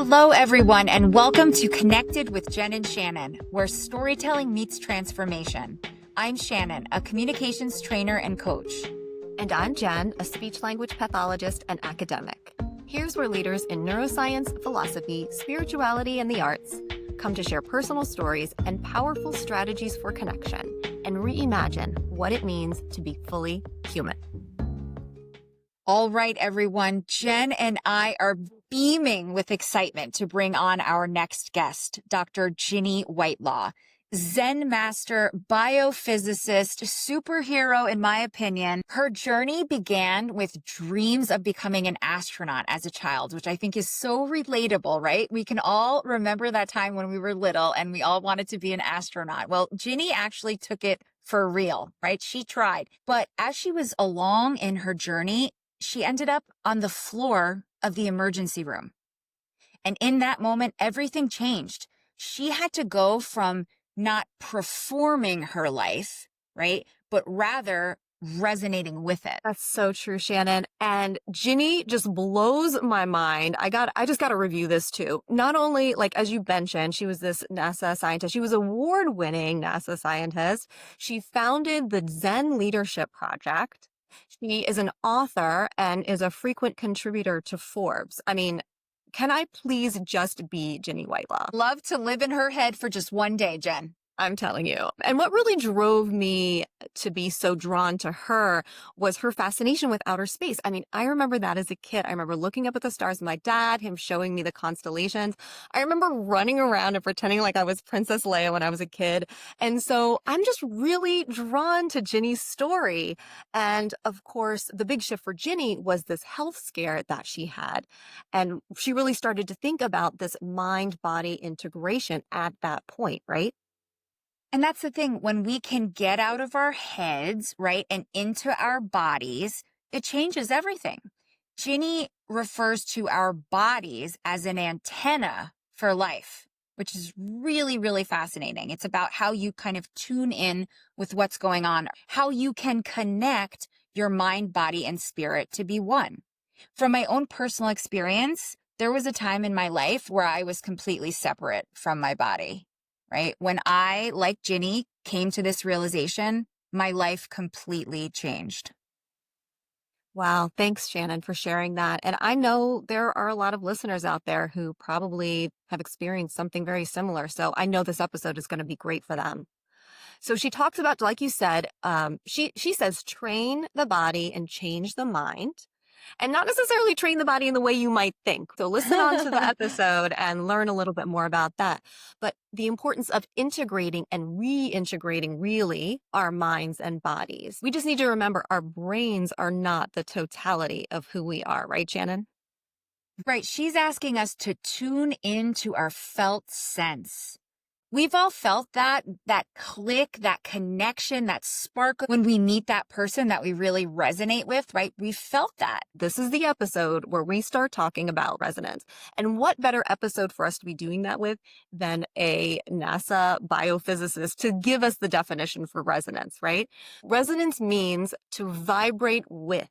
Hello, everyone, and welcome to Connected with Jen and Shannon, where storytelling meets transformation. I'm Shannon, a communications trainer and coach. And I'm Jen, a speech-language pathologist and academic. Here's where leaders in neuroscience, philosophy, spirituality, and the arts come to share personal stories and powerful strategies for connection and reimagine what it means to be fully human. All right, everyone, Jen and I are beaming with excitement to bring on our next guest, Dr. Ginny Whitelaw, Zen master, biophysicist, superhero, in my opinion. Her journey began with dreams of becoming an astronaut as a child, which I think is so relatable, right? We can all remember that time when we were little and we all wanted to be an astronaut. Well, Ginny actually took it for real, right? She tried. But as she was along in her journey, she ended up on the floor of the emergency room. And in that moment, everything changed. She had to go from not performing her life, right, but rather resonating with it. That's so true, Shannon. And Ginny just blows my mind. I just got to review this too. Not only, like, as you mentioned, she was this NASA scientist. She was award-winning NASA scientist. She founded the Zen Leadership Project. She is an author and is a frequent contributor to Forbes. I mean, can I please just be Ginny Whitelaw? Love to live in her head for just one day, Jen. I'm telling you. And what really drove me to be so drawn to her was her fascination with outer space. I mean, I remember that as a kid. I remember looking up at the stars with my dad, him showing me the constellations. I remember running around and pretending like I was Princess Leia when I was a kid. And so I'm just really drawn to Ginny's story. And of course, the big shift for Ginny was this health scare that she had. And she really started to think about this mind-body integration at that point, right? And that's the thing, when we can get out of our heads, right, and into our bodies, it changes everything. Ginny refers to our bodies as an antenna for life, which is really, really fascinating. It's about how you kind of tune in with what's going on, how you can connect your mind, body, and spirit to be one. From my own personal experience, there was a time in my life where I was completely separate from my body. Right? When I, like Ginny, came to this realization, my life completely changed. Wow. Thanks, Shannon, for sharing that. And I know there are a lot of listeners out there who probably have experienced something very similar. So I know this episode is going to be great for them. So she talks about, like you said, she says, train the body and change the mind. And not necessarily train the body in the way you might think. So listen on to the episode and learn a little bit more about that. But the importance of integrating and reintegrating really our minds and bodies. We just need to remember our brains are not the totality of who we are, right, Shannon? Right. She's asking us to tune into our felt sense. We've all felt that click, that connection, that spark when we meet that person that we really resonate with, right? We've felt that. This is the episode where we start talking about resonance. And what better episode for us to be doing that with than a NASA biophysicist to give us the definition for resonance, right? Resonance means to vibrate with.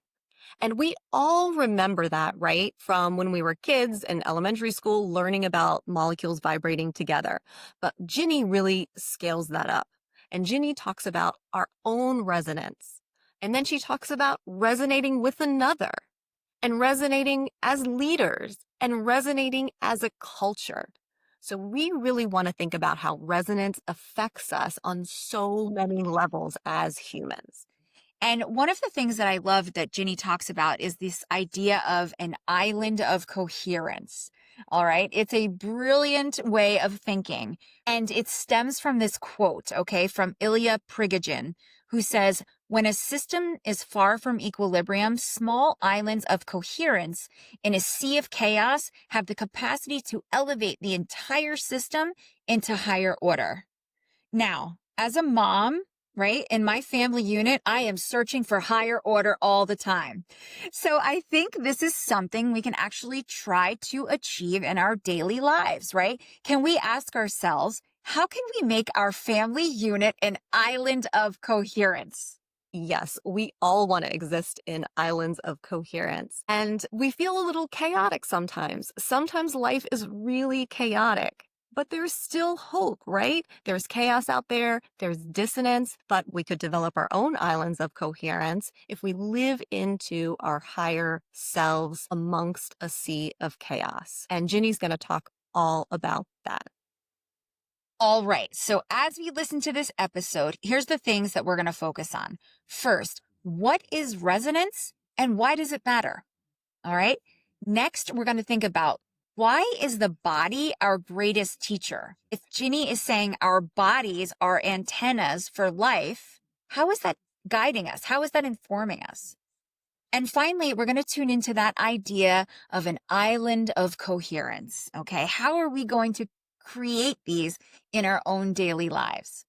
And we all remember that, right? From when we were kids in elementary school, learning about molecules vibrating together. But Ginny really scales that up. And Ginny talks about our own resonance. And then she talks about resonating with another and resonating as leaders and resonating as a culture. So we really want to think about how resonance affects us on so many levels as humans. And one of the things that I love that Ginny talks about is this idea of an island of coherence. All right. It's a brilliant way of thinking. And it stems from this quote, okay, from Ilya Prigogine, who says, when a system is far from equilibrium, small islands of coherence in a sea of chaos have the capacity to elevate the entire system into higher order. Now, as a mom, right, in my family unit, I am searching for higher order all the time. So I think this is something we can actually try to achieve in our daily lives, right? Can we ask ourselves, how can we make our family unit an island of coherence? Yes, we all want to exist in islands of coherence. And we feel a little chaotic sometimes. Sometimes life is really chaotic, but there's still hope, right? There's chaos out there, there's dissonance, but we could develop our own islands of coherence if we live into our higher selves amongst a sea of chaos. And Ginny's going to talk all about that. All right. So as we listen to this episode, here's the things that we're going to focus on. First, what is resonance and why does it matter? All right. Next, we're going to think about why is the body our greatest teacher? If Ginny is saying our bodies are antennas for life, how is that guiding us? How is that informing us? And finally, we're going to tune into that idea of an island of coherence. Okay. How are we going to create these in our own daily lives?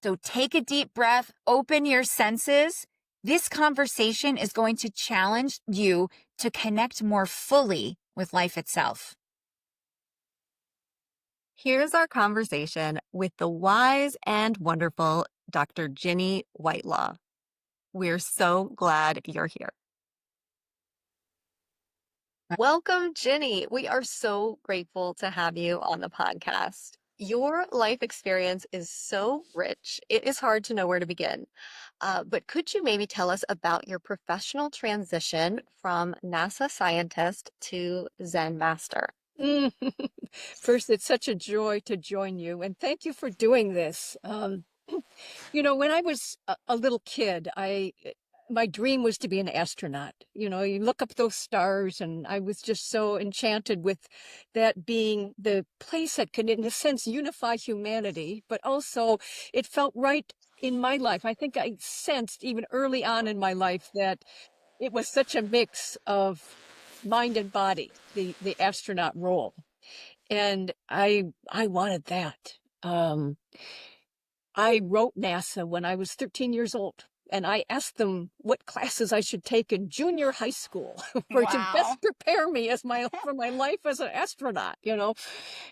So take a deep breath, open your senses. This conversation is going to challenge you to connect more fully with life itself. Here's our conversation with the wise and wonderful Dr. Ginny Whitelaw. We're so glad you're here. Welcome, Ginny. We are so grateful to have you on the podcast. Your life experience is so rich, it is hard to know where to begin. But could you maybe tell us about your professional transition from NASA scientist to Zen master? First, it's such a joy to join you, and thank you for doing this. When I was a little kid, my dream was to be an astronaut. You look up those stars, and I was just so enchanted with that being the place that could, in a sense, unify humanity, but also it felt right in my life. I think I sensed even early on in my life that it was such a mix of mind and body, the astronaut role. And I wanted that. I wrote NASA when I was 13 years old, and I asked them what classes I should take in junior high school to best prepare me for my life as an astronaut,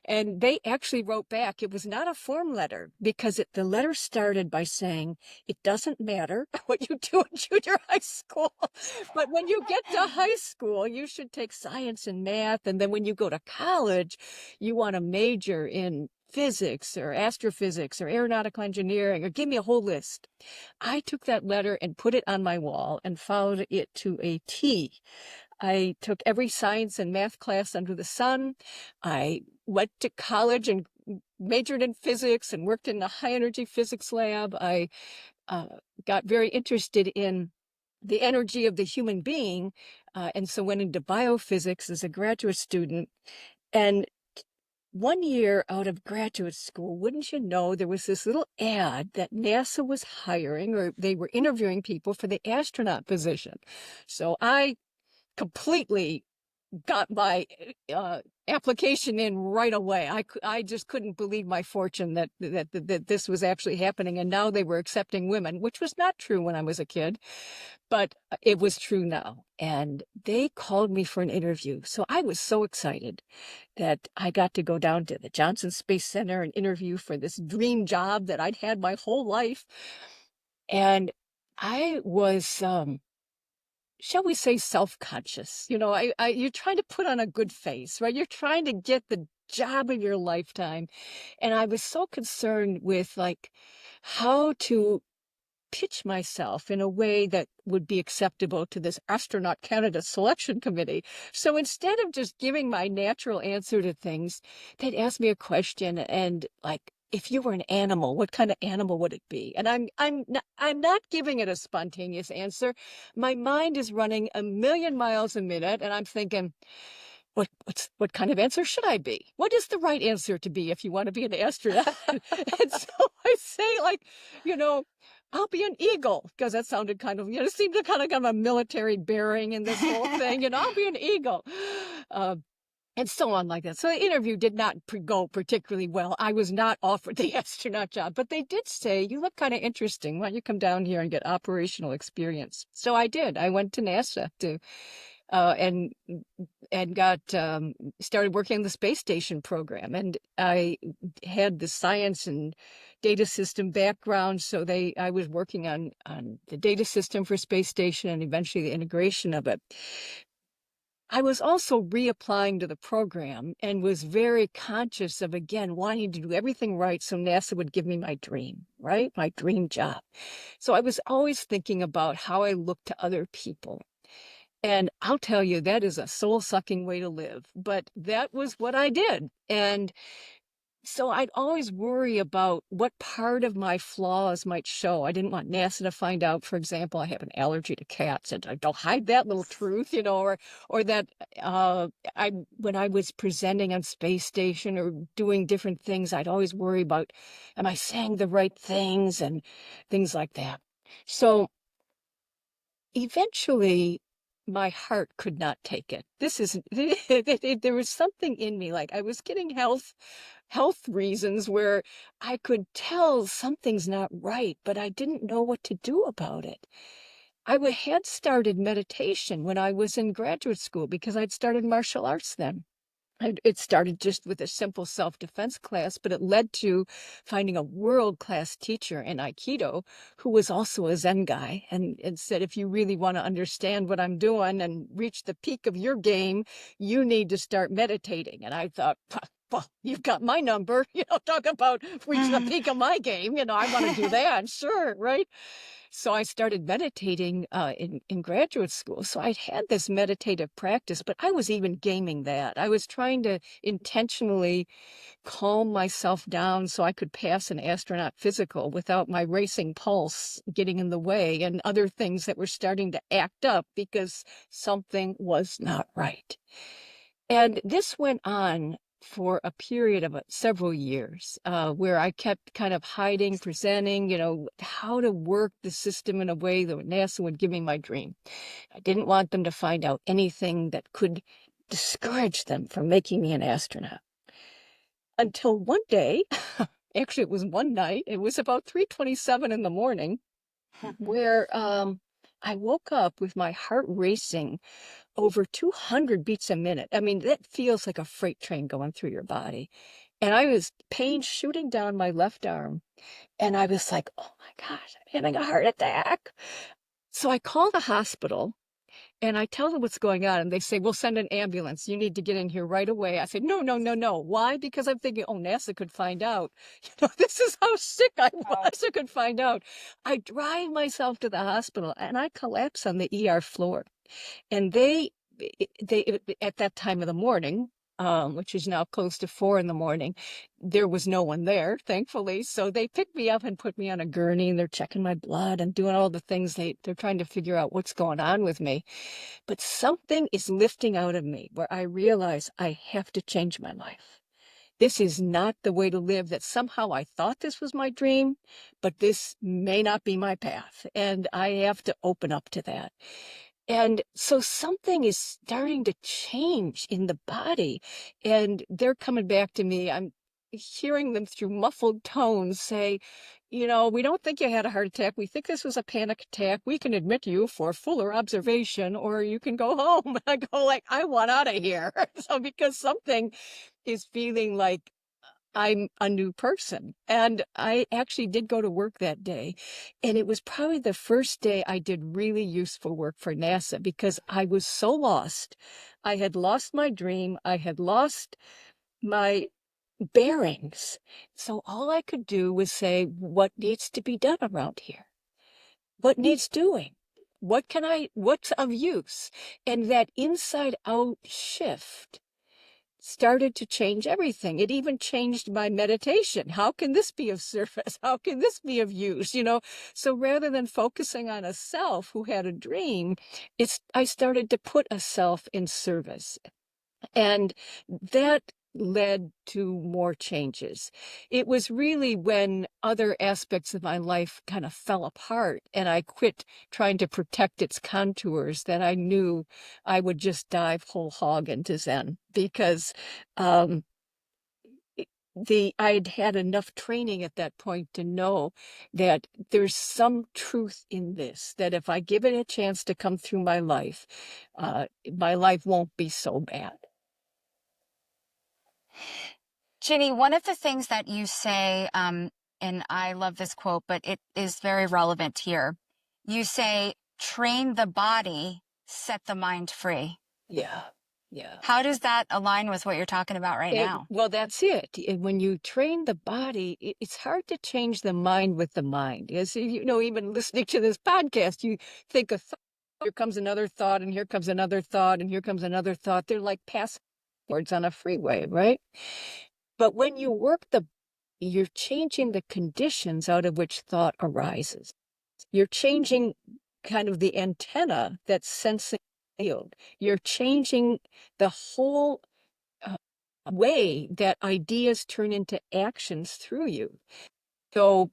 And they actually wrote back. It was not a form letter because the letter started by saying, it doesn't matter what you do in junior high school, but when you get to high school, you should take science and math. And then when you go to college, you want to major in physics or astrophysics or aeronautical engineering, or give me a whole list. I took that letter and put it on my wall and followed it to a T. I took every science and math class under the sun. I went to college and majored in physics and worked in a high energy physics lab. I got very interested in the energy of the human being, and so went into biophysics as a graduate student. And 1 year out of graduate school, wouldn't you know, there was this little ad that NASA was hiring, or they were interviewing people for the astronaut position. So I completely got my application in right away. I just couldn't believe my fortune that this was actually happening. And now they were accepting women, which was not true when I was a kid, but it was true now. And they called me for an interview. So I was so excited that I got to go down to the Johnson Space Center and interview for this dream job that I'd had my whole life. And I was, shall we say, self-conscious. You're trying to put on a good face, right? You're trying to get the job of your lifetime. And I was so concerned with how to pitch myself in a way that would be acceptable to this astronaut candidate selection committee. So instead of just giving my natural answer to things, they'd ask me a question and if you were an animal, what kind of animal would it be? And I'm not giving it a spontaneous answer. My mind is running a million miles a minute, and I'm thinking, what kind of answer should I be? What is the right answer to be if you want to be an astronaut? And so I say, I'll be an eagle, because that sounded kind of, it seemed to kind of got a military bearing in this whole thing. I'll be an eagle. And so on like that. So the interview did not go particularly well. I was not offered the astronaut job, but they did say, you look kind of interesting. Why don't you come down here and get operational experience? So I did. I went to NASA and and got started working on the space station program. And I had the science and data system background, so I was working on the data system for space station and eventually the integration of it. I was also reapplying to the program and was very conscious of, again, wanting to do everything right so NASA would give me my dream, right? My dream job. So I was always thinking about how I look to other people. And I'll tell you, that is a soul-sucking way to live, but that was what I did. And so I'd always worry about what part of my flaws might show. I didn't want NASA to find out, for example, I have an allergy to cats, and I don't hide that little truth, or that when I was presenting on space station or doing different things, I'd always worry about, am I saying the right things and things like that. So eventually my heart could not take it. There was something in me, like I was getting health reasons where I could tell something's not right, but I didn't know what to do about it. Had started meditation when I was in graduate school because I'd started martial arts then. It started just with a simple self-defense class, but it led to finding a world-class teacher in Aikido who was also a Zen guy and said, if you really want to understand what I'm doing and reach the peak of your game, you need to start meditating. And I thought, well, you've got my number, talk about reach the peak of my game. I want to do that. Sure. Right. So I started meditating in graduate school. So I'd had this meditative practice, but I was even gaming that. I was trying to intentionally calm myself down so I could pass an astronaut physical without my racing pulse getting in the way and other things that were starting to act up because something was not right. And this went on for a period of several years where I kept kind of hiding, presenting, how to work the system in a way that NASA would give me my dream. I didn't want them to find out anything that could discourage them from making me an astronaut. Until one day, actually it was one night, it was about 3:27 in the morning, where I woke up with my heart racing over 200 beats a minute. I mean, that feels like a freight train going through your body. And I was pain shooting down my left arm. And I was like, oh my gosh, I'm having a heart attack. So I call the hospital and I tell them what's going on. And they say, we'll send an ambulance. You need to get in here right away. I said, no, no, no, no. Why? Because I'm thinking, oh, NASA could find out. This is how sick I was. I could find out. I drive myself to the hospital and I collapse on the ER floor. And they at that time of the morning, which is now close to 4 a.m, there was no one there, thankfully. So they picked me up and put me on a gurney, and they're checking my blood and doing all the things. They're trying to figure out what's going on with me. But something is lifting out of me where I realize I have to change my life. This is not the way to live, that somehow I thought this was my dream, but this may not be my path. And I have to open up to that. And so something is starting to change in the body, and they're coming back to me. I'm hearing them through muffled tones say, we don't think you had a heart attack. We think this was a panic attack. We can admit you for fuller observation, or you can go home. I go like, I want out of here. So because something is feeling like I'm a new person. And I actually did go to work that day. And it was probably the first day I did really useful work for NASA because I was so lost. I had lost my dream. I had lost my bearings. So all I could do was say, what needs to be done around here? What needs doing? What's of use? And that inside out shift started to change everything. It even changed my meditation. How can this be of service? How can this be of use? So rather than focusing on a self who had a dream, I started to put a self in service. And that led to more changes. It was really when other aspects of my life kind of fell apart and I quit trying to protect its contours that I knew I would just dive whole hog into Zen because I'd had enough training at that point to know that there's some truth in this, that if I give it a chance to come through my life won't be so bad. Ginny, one of the things that you say, and I love this quote, but it is very relevant here. You say, train the body, set the mind free. Yeah. Yeah. How does that align with what you're talking about right now? Well, that's it. When you train the body, it's hard to change the mind with the mind. As you know, even listening to this podcast, you think a thought, here comes another thought, and here comes another thought, and here comes another thought. They're like passwords on a freeway, right? But when you work you're changing the conditions out of which thought arises. You're changing kind of the antenna that's sensing the field. You're changing the whole way that ideas turn into actions through you. So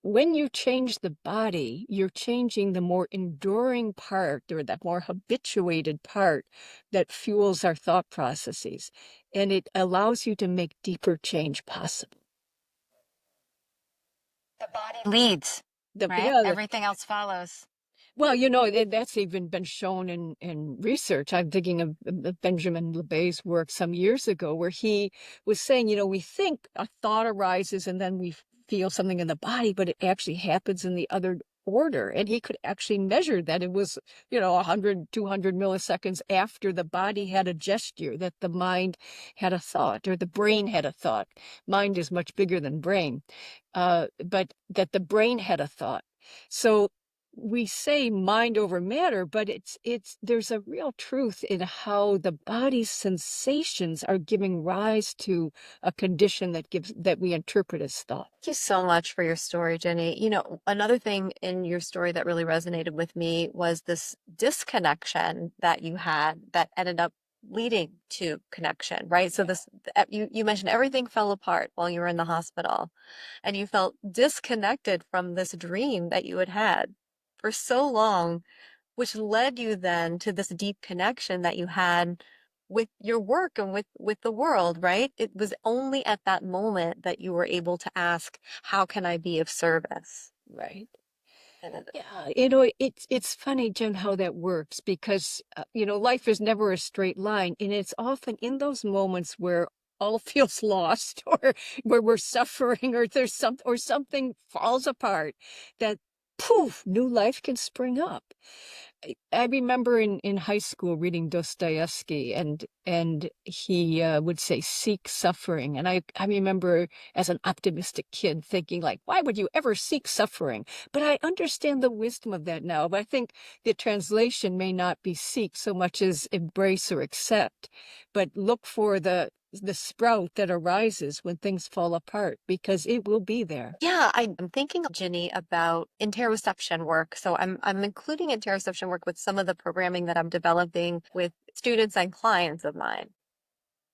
when you change the body, you're changing the more enduring part, or that more habituated part that fuels our thought processes. And it allows you to make deeper change possible. The body leads, right? Yeah, Everything else follows. well, that's even been shown in research. I'm thinking of Benjamin LeBay's work some years ago, where he was saying, we think a thought arises and then we feel something in the body, but it actually happens in the other order. And he could actually measure that it was, 100, 200 milliseconds after the body had a gesture that the mind had a thought, or the brain had a thought. Mind is much bigger than brain, but that the brain had a thought. So we say mind over matter, but there's a real truth in how the body's sensations are giving rise to a condition that we interpret as thought. Thank you so much for your story, Jenny. Another thing in your story that really resonated with me was this disconnection that you had that ended up leading to connection, right? So you mentioned everything fell apart while you were in the hospital, and you felt disconnected from this dream that you had had for so long, which led you then to this deep connection that you had with your work and with the world, right? It was only at that moment that you were able to ask, how can I be of service? Right. And Yeah, it's funny, Jen, how that works, because life is never a straight line, and it's often in those moments where all feels lost, or where we're suffering, or something falls apart, that poof, new life can spring up. I remember in high school reading Dostoevsky, and he would say, seek suffering. And I remember as an optimistic kid thinking, like, why would you ever seek suffering? But I understand the wisdom of that now. But I think the translation may not be seek so much as embrace or accept, but look for the sprout that arises when things fall apart, because it will be there. yeah, I'm thinking, Ginny, about interoception work. So I'm including interoception work with some of the programming that I'm developing with students and clients of mine.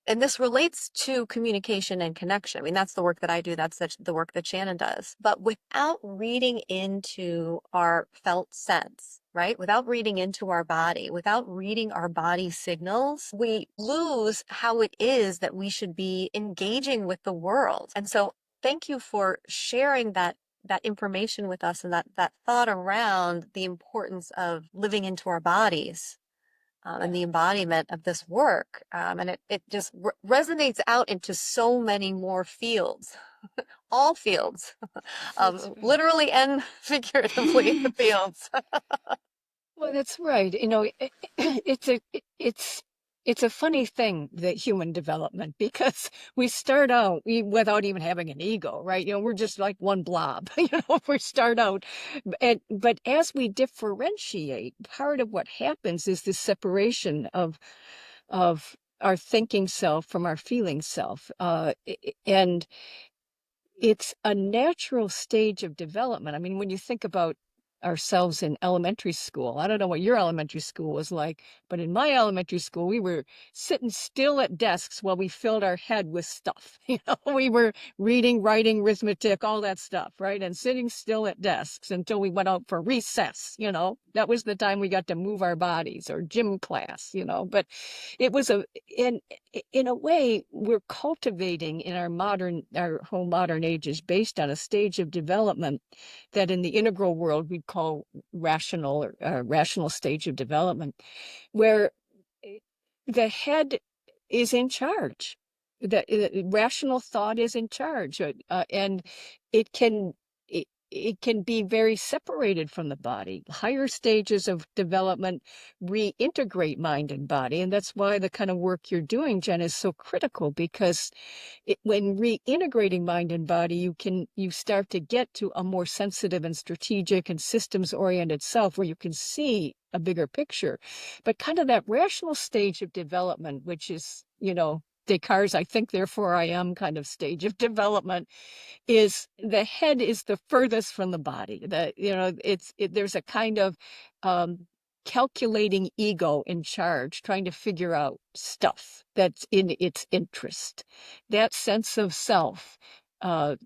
And this relates to communication and connection. I mean, that's the work that I do. That's the work that Shannon does. But without reading into our felt sense, right? Without reading into our body, without reading our body signals, we lose how it is that we should be engaging with the world. And so thank you for sharing that information with us, and that thought around the importance of living into our bodies. And the embodiment of this work. And it just resonates out into so many more fields, all fields, literally and figuratively the fields. Well, that's right. It's a funny thing, that human development, because we start out without even having an ego, right? We're just like one blob. We start out, but as we differentiate, part of what happens is this separation of our thinking self from our feeling self, and it's a natural stage of development. I mean, when you think about ourselves in elementary school. I don't know what your elementary school was like, but in my elementary school, we were sitting still at desks while we filled our head with stuff. We were reading, writing, arithmetic, all that stuff, right? And sitting still at desks until we went out for recess. That was the time we got to move our bodies, or gym class. But it was in a way, we're cultivating in our whole modern age is based on a stage of development that in the integral world we'd call rational, or rational stage of development, where the head is in charge. The rational thought is in charge, and it can it can be very separated from the body. Higher stages of development reintegrate mind and body, and that's why the kind of work you're doing, Jen, is so critical, because when reintegrating mind and body, you start to get to a more sensitive and strategic and systems-oriented self, where you can see a bigger picture. But kind of that rational stage of development, which is, Descartes' "I think, therefore I am" kind of stage of development, is the head is the furthest from the body. There's a kind of calculating ego in charge, trying to figure out stuff that's in its interest. That sense of self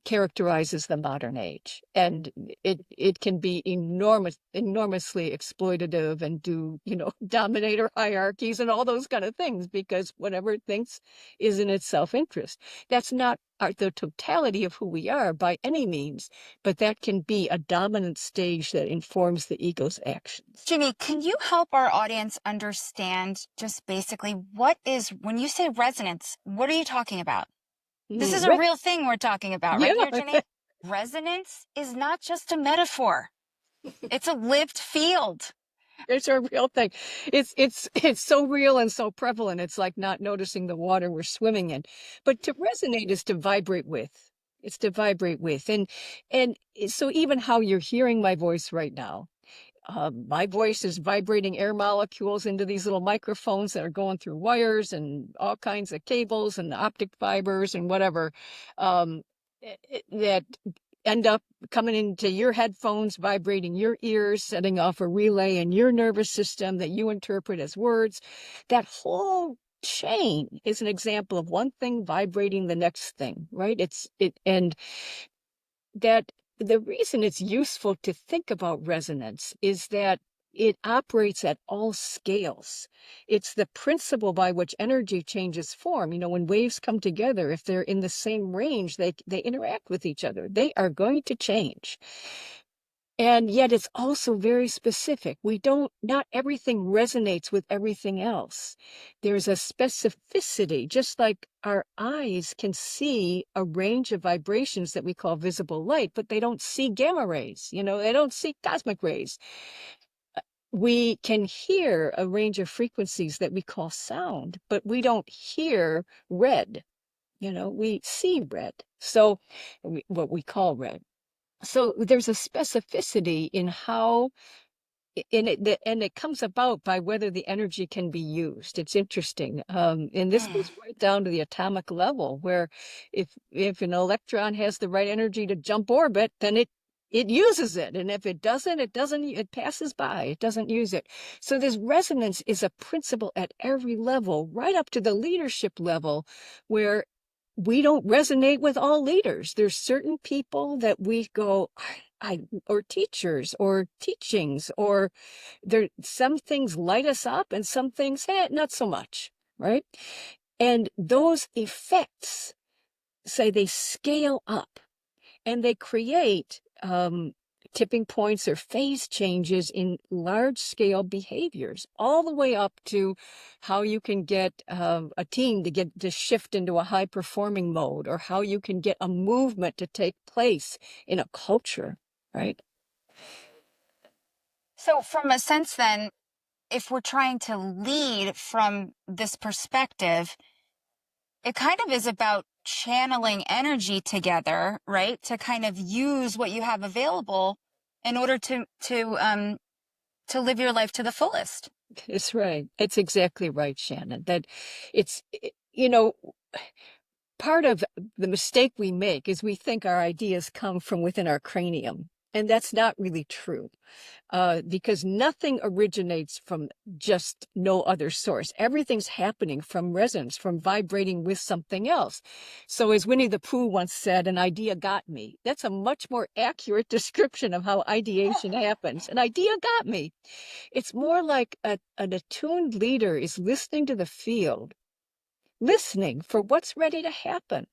characterizes the modern age, and it can be enormously exploitative, and do dominator hierarchies and all those kind of things, because whatever it thinks is in its self-interest. That's not the totality of who we are by any means, but that can be a dominant stage that informs the ego's actions. Ginny, can you help our audience understand just basically when you say resonance, what are you talking about? This is a real thing we're talking about, right here, Ginny? Resonance is not just a metaphor. It's a lived field. It's a real thing. It's so real and so prevalent. It's like not noticing the water we're swimming in. But to resonate is to vibrate with. It's to vibrate with. And so even how you're hearing my voice right now, my voice is vibrating air molecules into these little microphones that are going through wires and all kinds of cables and optic fibers and whatever, that end up coming into your headphones, vibrating your ears, setting off a relay in your nervous system that you interpret as words. That whole chain is an example of one thing vibrating the next thing, right? And that the reason it's useful to think about resonance is that it operates at all scales. It's the principle by which energy changes form. When waves come together, if they're in the same range, they interact with each other. They are going to change. And yet it's also very specific. Not everything resonates with everything else. There's a specificity, just like our eyes can see a range of vibrations that we call visible light, but they don't see gamma rays, they don't see cosmic rays. We can hear a range of frequencies that we call sound, but we don't hear red. We see red. So what we call red. So there's a specificity in how, and it comes about by whether the energy can be used. It's interesting. And this goes right down to the atomic level, where if an electron has the right energy to jump orbit, then it uses it. And if it doesn't, it passes by. It doesn't use it. So this resonance is a principle at every level, right up to the leadership level, where we don't resonate with all leaders. There's certain people that we go, or teachers or teachings, or some things light us up and some things, not so much, right? And those effects, say, they scale up and they create tipping points or phase changes in large scale behaviors, all the way up to how you can get a team to shift into a high performing mode, or how you can get a movement to take place in a culture, right? So from a sense then, if we're trying to lead from this perspective, it kind of is about channeling energy together, right? To kind of use what you have available in order to live your life to the fullest. It's right. It's exactly right, Shannon. That it's, part of the mistake we make is we think our ideas come from within our cranium. And that's not really true. Because nothing originates from just no other source. Everything's happening from resonance, from vibrating with something else. So as Winnie the Pooh once said, an idea got me. That's a much more accurate description of how ideation happens. An idea got me. It's more like an attuned leader is listening to the field, listening for what's ready to happen,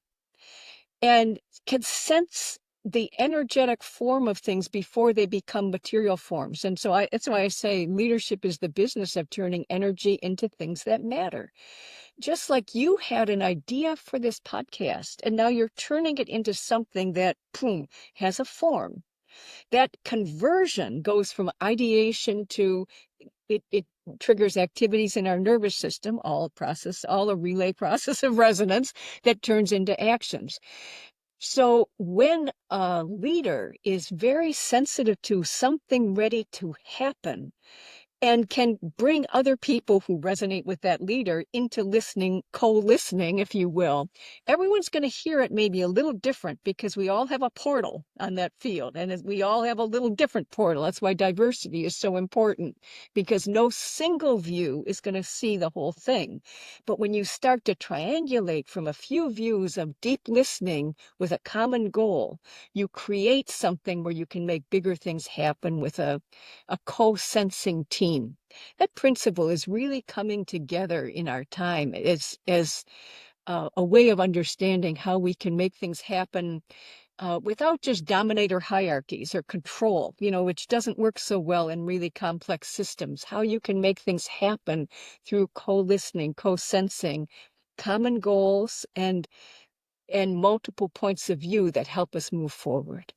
and can sense the energetic form of things before they become material forms. And so that's why I say leadership is the business of turning energy into things that matter. Just like you had an idea for this podcast, and now you're turning it into something that, boom, has a form. That conversion goes from ideation to it triggers activities in our nervous system, all a relay process of resonance that turns into actions. So when a leader is very sensitive to something ready to happen and can bring other people who resonate with that leader into listening, co-listening, if you will, everyone's going to hear it maybe a little different because we all have a portal on that field, and we all have a little different portal. That's why diversity is so important, because no single view is going to see the whole thing. But when you start to triangulate from a few views of deep listening with a common goal, you create something where you can make bigger things happen with a co-sensing team. That principle is really coming together in our time as a way of understanding how we can make things happen without just dominator hierarchies or control, which doesn't work so well in really complex systems. How you can make things happen through co-listening, co-sensing, common goals, and multiple points of view that help us move forward.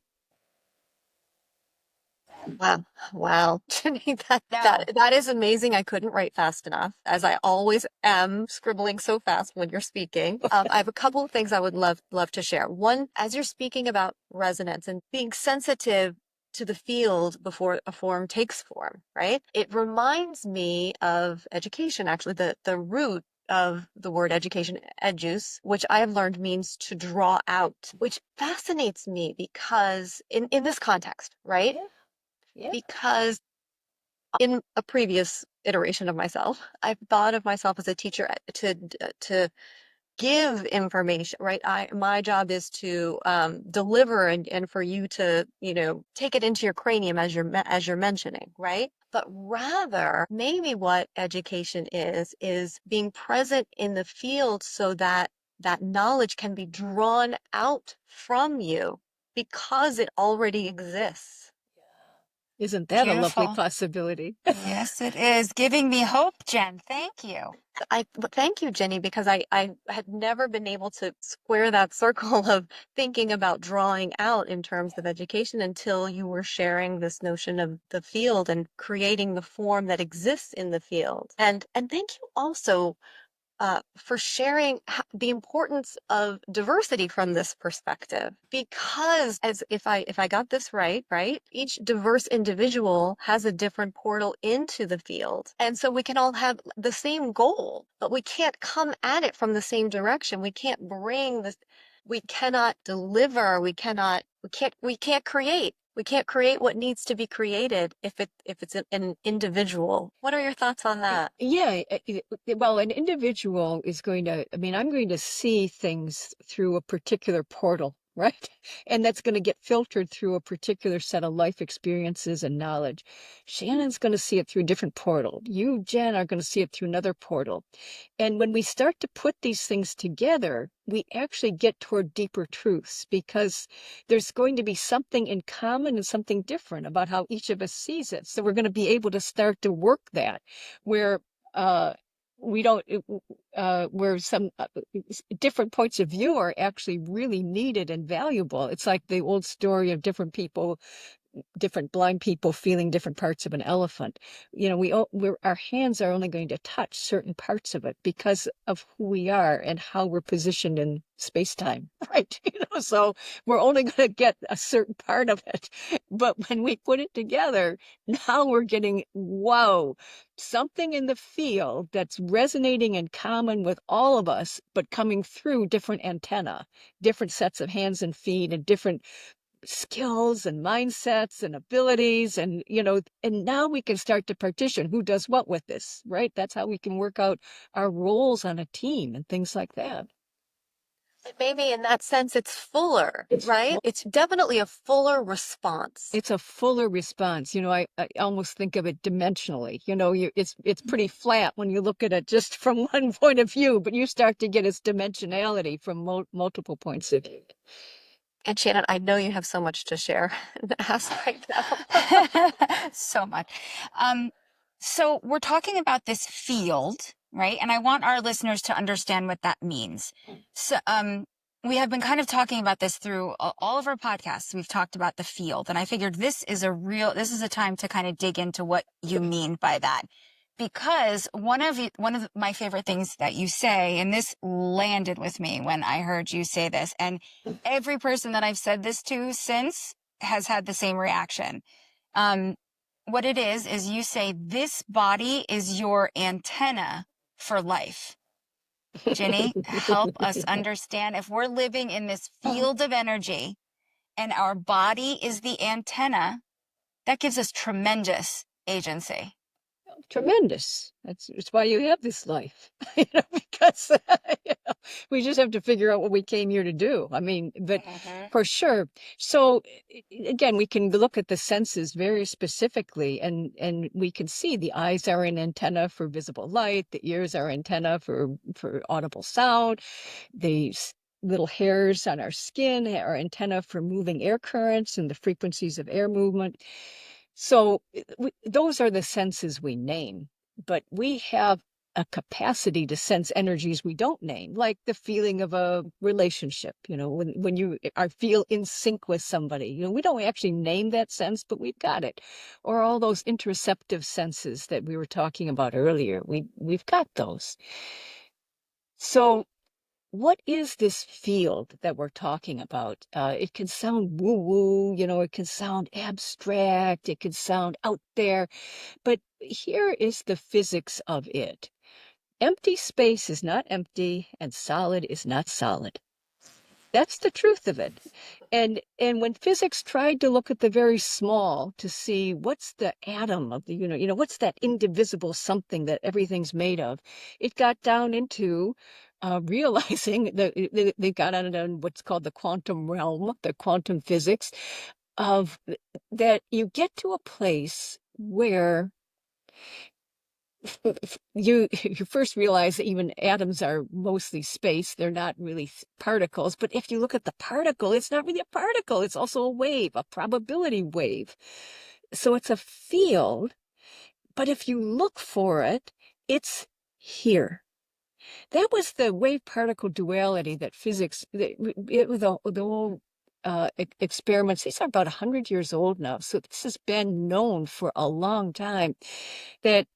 Wow. Jenny, that is amazing. I couldn't write fast enough, as I always am scribbling so fast when you're speaking. I have a couple of things I would love to share. One, as you're speaking about resonance and being sensitive to the field before a form takes form, right? It reminds me of education, actually, the root of the word education, educe, which I have learned means to draw out, which fascinates me because in this context, right? Yeah. Because in a previous iteration of myself, I've thought of myself as a teacher to give information, right? My job is to deliver and for you to, take it into your cranium as you're mentioning, right? But rather, maybe what education is being present in the field so that that knowledge can be drawn out from you because it already exists. Isn't that Beautiful. a lovely possibility? Yes, it is. Giving me hope, Jen. Thank you. Thank you, Jenny, because I had never been able to square that circle of thinking about drawing out in terms of education until you were sharing this notion of the field and creating the form that exists in the field. And thank you also for sharing the importance of diversity from this perspective, because as if I got this right, each diverse individual has a different portal into the field, and so we can all have the same goal, but we can't come at it from the same direction. We can't bring this. We cannot deliver. We can't create. We can't create what needs to be created if it's an individual. What are your thoughts on that? Yeah, well, an individual is I'm going to see things through a particular portal, right? And that's going to get filtered through a particular set of life experiences and knowledge. Shannon's going to see it through a different portal. You, Jen, are going to see it through another portal. And when we start to put these things together, we actually get toward deeper truths, because there's going to be something in common and something different about how each of us sees it. So we're going to be able to start to work that where we don't, where some different points of view are actually really needed and valuable. It's like the old story of different blind people feeling different parts of an elephant. Our hands are only going to touch certain parts of it because of who we are and how we're positioned in space-time, right? So we're only going to get a certain part of it. But when we put it together, now we're getting, whoa, something in the field that's resonating in common with all of us, but coming through different antenna, different sets of hands and feet, and different skills and mindsets and abilities, and and now we can start to partition who does what with this, right? That's how we can work out our roles on a team and things like that. Maybe in that sense, it's fuller, right? It's definitely a fuller response. It's a fuller response. I almost think of it dimensionally. It's pretty flat when you look at it just from one point of view, but you start to get its dimensionality from multiple points of view. And Shannon, I know you have so much to share and ask right now. So much. So we're talking about this field, right? And I want our listeners to understand what that means. So, we have been kind of talking about this through all of our podcasts. We've talked about the field, and I figured this is a time to kind of dig into what you mean by that. Because one of my favorite things that you say, and this landed with me when I heard you say this, and every person that I've said this to since has had the same reaction. What it is you say this body is your antenna for life. Ginny, help us understand, if we're living in this field of energy and our body is the antenna, that gives us tremendous agency. Tremendous. That's why you have this life, because we just have to figure out what we came here to do. I mean, but for sure. So again, we can look at the senses very specifically, and we can see the eyes are an antenna for visible light, the ears are antenna for audible sound, the little hairs on our skin are antenna for moving air currents and the frequencies of air movement. So those are the senses we name, but we have a capacity to sense energies we don't name, like the feeling of a relationship. When you feel in sync with somebody, we don't actually name that sense, but we've got it. Or all those interoceptive senses that we were talking about earlier, we've got those. So what is this field that we're talking about? It can sound woo-woo, it can sound abstract, it can sound out there, but here is the physics of it. Empty space is not empty, and solid is not solid. That's the truth of it. And when physics tried to look at the very small to see what's the atom of the, what's that indivisible something that everything's made of, it got down into realizing that they got on what's called the quantum realm, the quantum physics of that you get to a place where you first realize that even atoms are mostly space. They're not really particles. But if you look at the particle, it's not really a particle. It's also a wave, a probability wave. So it's a field. But if you look for it, it's here. That was the wave-particle duality that physics, the whole experiments, these are about 100 years old now. So this has been known for a long time, that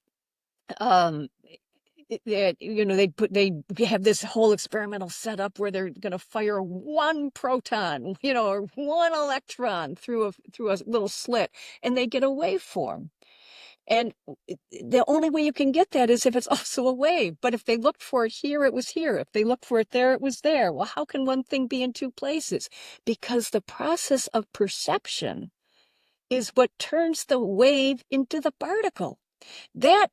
they have this whole experimental setup where they're going to fire one proton, or one electron through a little slit, and they get a waveform. And the only way you can get that is if it's also a wave. But if they looked for it here, it was here. If they looked for it there, it was there. Well, how can one thing be in two places? Because the process of perception is what turns the wave into the particle. That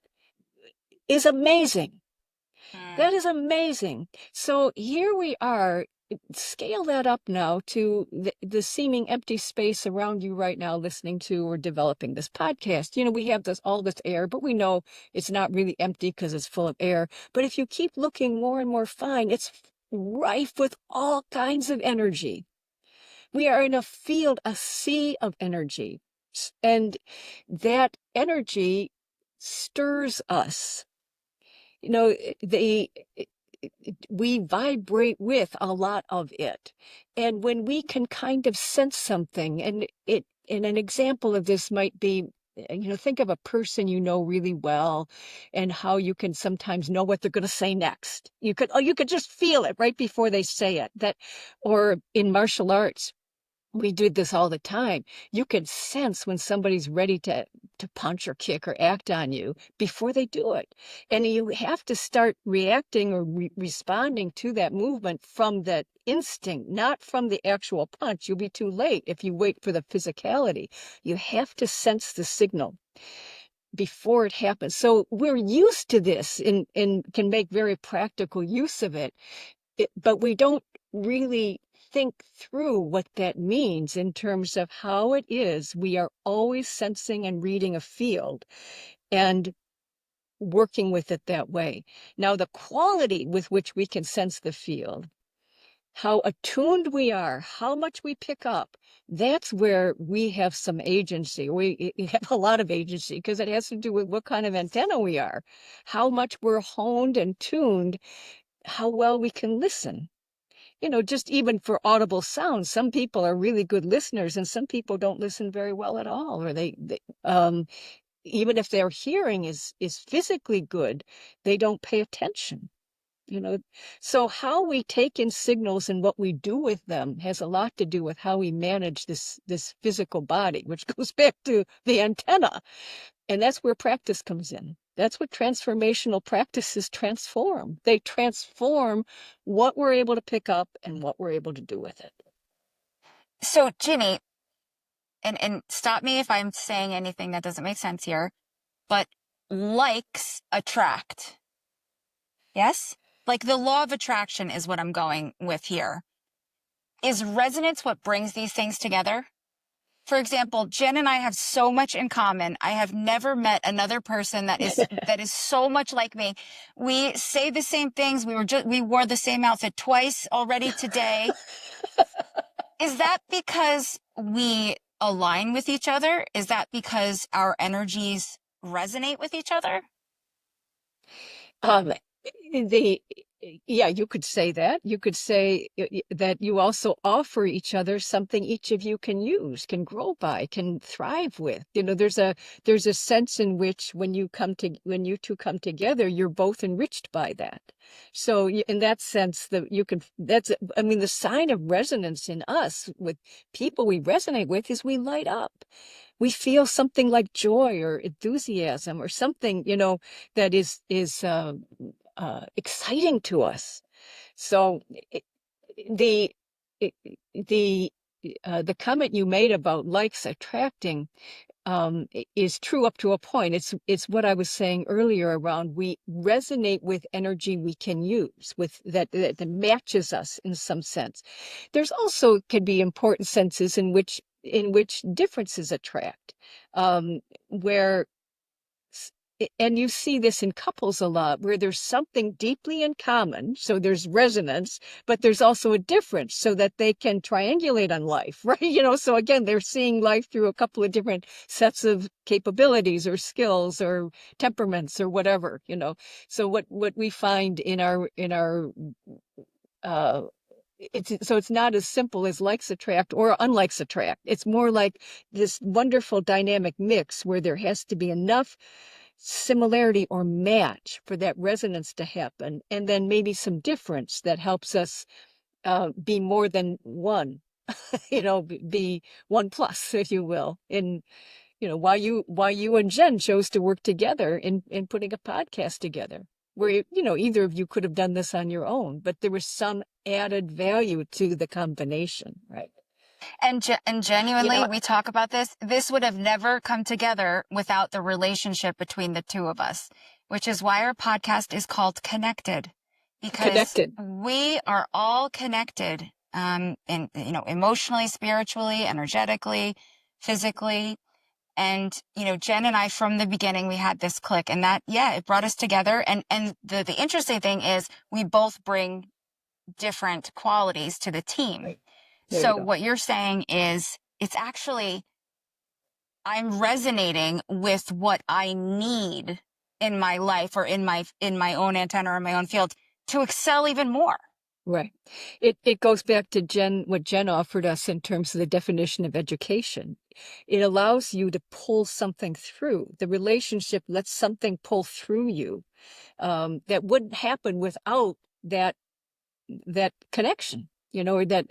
is amazing. That is amazing. So here we are. Scale that up now to the seeming empty space around you right now, listening to or developing this podcast. We have all this air, but we know it's not really empty because it's full of air. But if you keep looking more and more fine, it's rife with all kinds of energy. We are in a field, a sea of energy, and that energy stirs us. We vibrate with a lot of it. And when we can kind of sense something, and an example of this might be, think of a person really well, and how you can sometimes know what they're going to say next. You could just feel it right before they say it. Or in martial arts, we did this all the time. You can sense when somebody's ready to punch or kick or act on you before they do it. And you have to start reacting or responding to that movement from that instinct, not from the actual punch. You'll be too late if you wait for the physicality. You have to sense the signal before it happens. So we're used to this and can make very practical use of it, but we don't really think through what that means in terms of how it is we are always sensing and reading a field and working with it that way. Now, the quality with which we can sense the field, how attuned we are, how much we pick up, that's where we have some agency. We have a lot of agency because it has to do with what kind of antenna we are, how much we're honed and tuned, how well we can listen. Just even for audible sounds, some people are really good listeners and some people don't listen very well at all, or they even if their hearing is physically good, they don't pay attention. So how we take in signals and what we do with them has a lot to do with how we manage this physical body, which goes back to the antenna. And that's where practice comes in. That's what transformational practices transform. They transform what we're able to pick up and what we're able to do with it. So, Ginny, and stop me if I'm saying anything that doesn't make sense here, but likes attract. Yes? Like the law of attraction is what I'm going with here. Is resonance what brings these things together? For example, Jen and I have so much in common. I have never met another person that is so much like me. We say the same things. We wore the same outfit twice already today. Is that because we align with each other? Is that because our energies resonate with each other? Um, yeah, you could say that. You could say that you also offer each other something each of you can use, can grow by, can thrive with. There's a sense in which when you two come together, you're both enriched by that. So in that sense, the sign of resonance in us with people we resonate with is we light up. We feel something like joy or enthusiasm or something, that is exciting to us. So the comment you made about likes attracting is true up to a point. It's what I was saying earlier around we resonate with energy we can use with that matches us in some sense. There's also could be important senses in which differences attract, where and you see this in couples a lot where there's something deeply in common. So there's resonance, but there's also a difference so that they can triangulate on life, right? So again, they're seeing life through a couple of different sets of capabilities or skills or temperaments or whatever. So what we find in our it's not as simple as likes attract or unlikes attract. It's more like this wonderful dynamic mix where there has to be enough similarity or match for that resonance to happen, and then maybe some difference that helps us be more than one, be one plus, if you will. In why you and Jen chose to work together in putting a podcast together, where either of you could have done this on your own, but there was some added value to the combination, right? And genuinely, we talk about this. This would have never come together without the relationship between the two of us, which is why our podcast is called Connected, because we are all connected, emotionally, spiritually, energetically, physically. And, Jen and I, from the beginning, we had this click, and that, it brought us together. And the interesting thing is we both bring different qualities to the team. Right. So what you're saying is it's actually, I'm resonating with what I need in my life or in my own antenna or in my own field to excel even more. Right. It goes back to what Jen offered us in terms of the definition of education. It allows you to pull something through. The relationship lets something pull through you that wouldn't happen without that connection, or that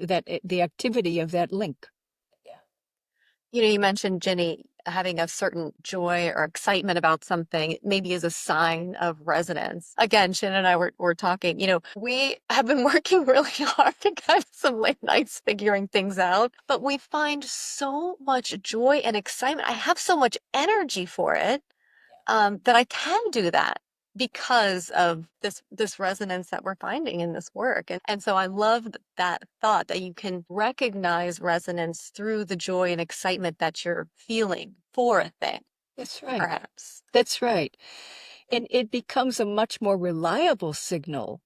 the activity of that link. You mentioned, Ginny, having a certain joy or excitement about something maybe is a sign of resonance. Again, Shannon and I were talking, we have been working really hard and kind of some late nights figuring things out, but we find so much joy and excitement. I have so much energy for it, that I can do that because of this resonance that we're finding in this work. And so I love that thought that you can recognize resonance through the joy and excitement that you're feeling for a thing. That's right. Perhaps. That's right. And it becomes a much more reliable signal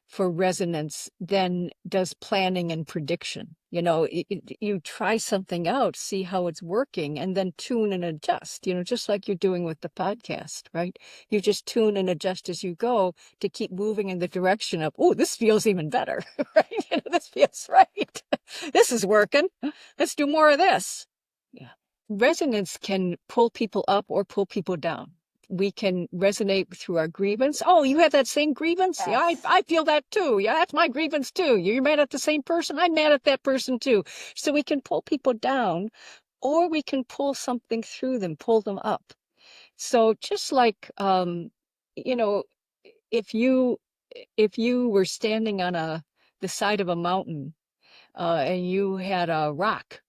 for resonance than does planning and prediction. You try something out, see how it's working, and then tune and adjust, just like you're doing with the podcast, right? You just tune and adjust as you go to keep moving in the direction of, oh, this feels even better, right? This feels right. This is working. Let's do more of this. Yeah. Resonance can pull people up or pull people down. We can resonate through our grievance. Oh, you have that same grievance? Yes. Yeah, I feel that too. Yeah, that's my grievance too. You're mad at the same person? I'm mad at that person too. So we can pull people down, or we can pull something through them, pull them up. So just like, if you were standing on the side of a mountain, and you had a rock,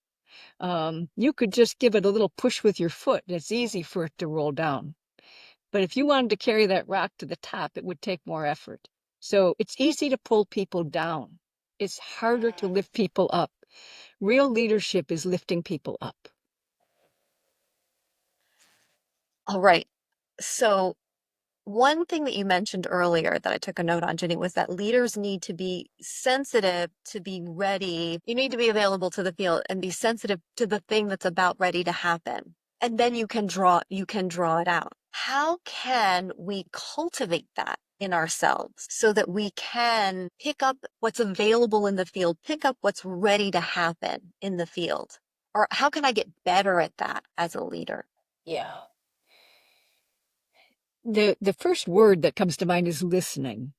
you could just give it a little push with your foot, and it's easy for it to roll down. But if you wanted to carry that rock to the top, it would take more effort. So it's easy to pull people down. It's harder to lift people up. Real leadership is lifting people up. All right. So one thing that you mentioned earlier that I took a note on, Jenny, was that leaders need to be sensitive to be ready. You need to be available to the field and be sensitive to the thing that's about ready to happen. And then you can draw it out. How can we cultivate that in ourselves so that we can pick up what's available in the field, pick up what's ready to happen in the field? Or how can I get better at that as a leader? Yeah. The first word that comes to mind is listening.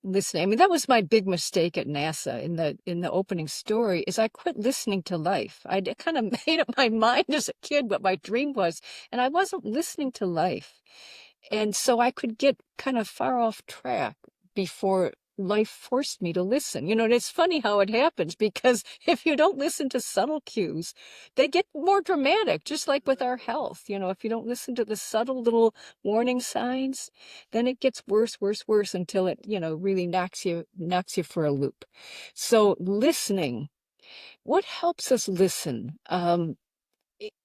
Listening. I mean, that was my big mistake at NASA in the opening story, is I quit listening to life. I kind of made up my mind as a kid what my dream was, and I wasn't listening to life. And so I could get kind of far off track before life forced me to listen. And it's funny how it happens, because if you don't listen to subtle cues, they get more dramatic, just like with our health. If you don't listen to the subtle little warning signs, then it gets worse, worse, worse until it, really knocks you for a loop. So listening, what helps us listen?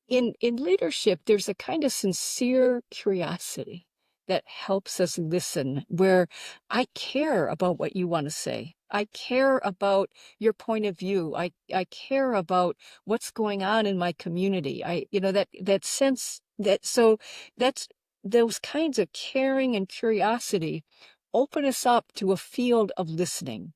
In leadership, there's a kind of sincere curiosity that helps us listen, where I care about what you want to say. I care about your point of view. I care about what's going on in my community. That sense that's those kinds of caring and curiosity open us up to a field of listening.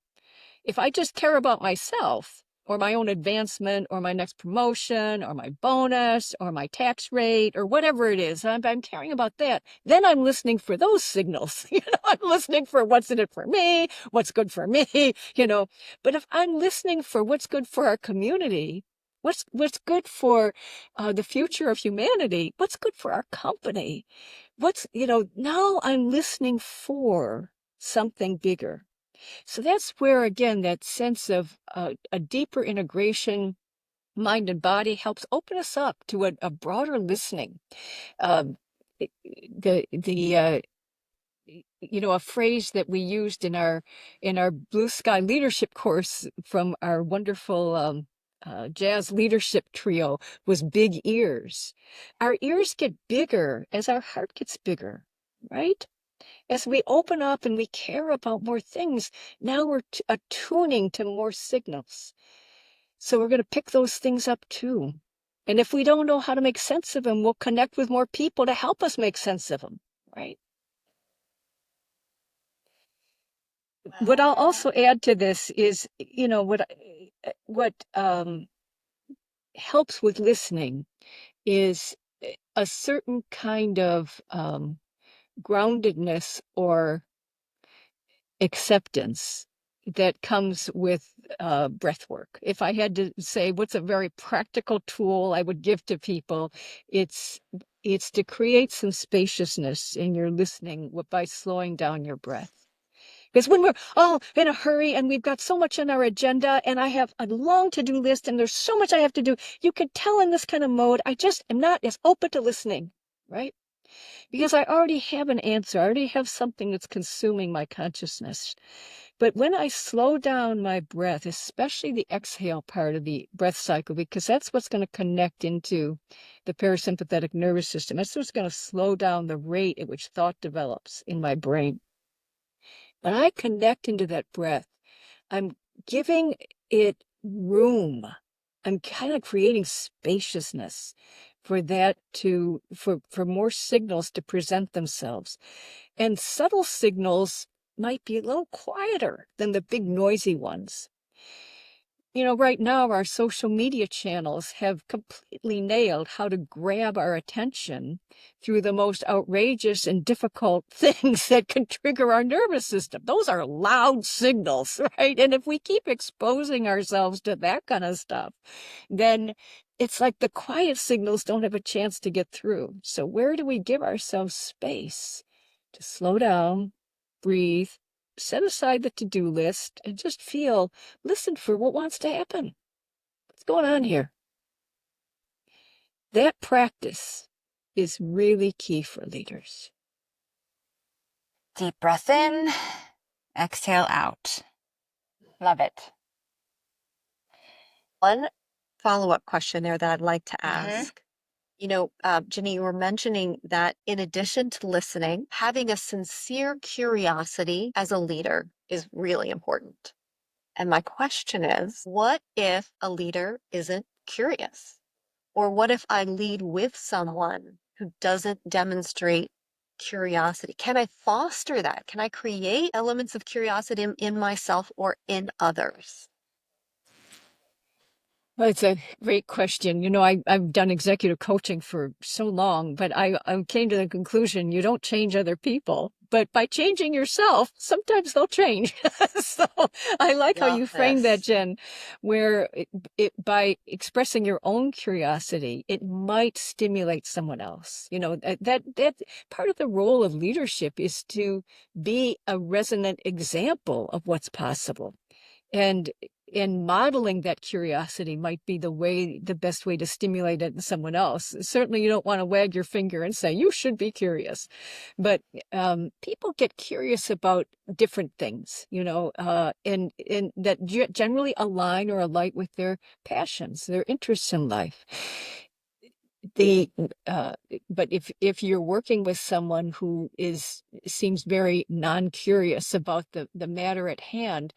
If I just care about myself or my own advancement or my next promotion or my bonus or my tax rate or whatever it is, I'm caring about that, then I'm listening for those signals. I'm listening for what's in it for me, what's good for me, But if I'm listening for what's good for our community, what's good for the future of humanity, what's good for our company, now I'm listening for something bigger. So that's where, again, that sense of a deeper integration, mind and body, helps open us up to a broader listening. Um, a phrase that we used in our Blue Sky leadership course from our wonderful jazz leadership trio was big ears. Our ears get bigger as our heart gets bigger, right? As we open up and we care about more things, now we're attuning to more signals. So we're going to pick those things up too. And if we don't know how to make sense of them, we'll connect with more people to help us make sense of them, right? What I'll also add to this is, what helps with listening is a certain kind of groundedness or acceptance. that comes with breath work. If I had to say what's a very practical tool I would give to people, it's to create some spaciousness in your listening by slowing down your breath. Because when we're all in a hurry and we've got so much on our agenda and I have a long to-do list and there's so much I have to do, you can tell in this kind of mode, I just am not as open to listening, right? Because I already have an answer. I already have something that's consuming my consciousness. But when I slow down my breath, especially the exhale part of the breath cycle, because that's what's going to connect into the parasympathetic nervous system. That's what's going to slow down the rate at which thought develops in my brain. When I connect into that breath, I'm giving it room. I'm kind of creating spaciousness for that for more signals to present themselves. And subtle signals might be a little quieter than the big noisy ones. Right now our social media channels have completely nailed how to grab our attention through the most outrageous and difficult things that can trigger our nervous system. Those are loud signals, right? And if we keep exposing ourselves to that kind of stuff, then it's like the quiet signals don't have a chance to get through. So where do we give ourselves space to slow down, breathe, set aside the to-do list, and just listen for what wants to happen? What's going on here? That practice is really key for leaders. Deep breath in, exhale out. Love it. One follow-up question there that I'd like to ask. Ginny, you were mentioning that in addition to listening, having a sincere curiosity as a leader is really important. And my question is, what if a leader isn't curious? Or what if I lead with someone who doesn't demonstrate curiosity? Can I foster that? Can I create elements of curiosity in myself or in others? Well, it's a great question. I've done executive coaching for so long, but I came to the conclusion you don't change other people, but by changing yourself, sometimes they'll change. So I like how you framed that, Jen, where by expressing your own curiosity, it might stimulate someone else. That part of the role of leadership is to be a resonant example of what's possible. And modeling that curiosity might be the best way to stimulate it in someone else. Certainly you don't want to wag your finger and say, you should be curious. But people get curious about different things, and that generally align or alight with their passions, their interests in life. But if you're working with someone who seems very non-curious about the matter at hand,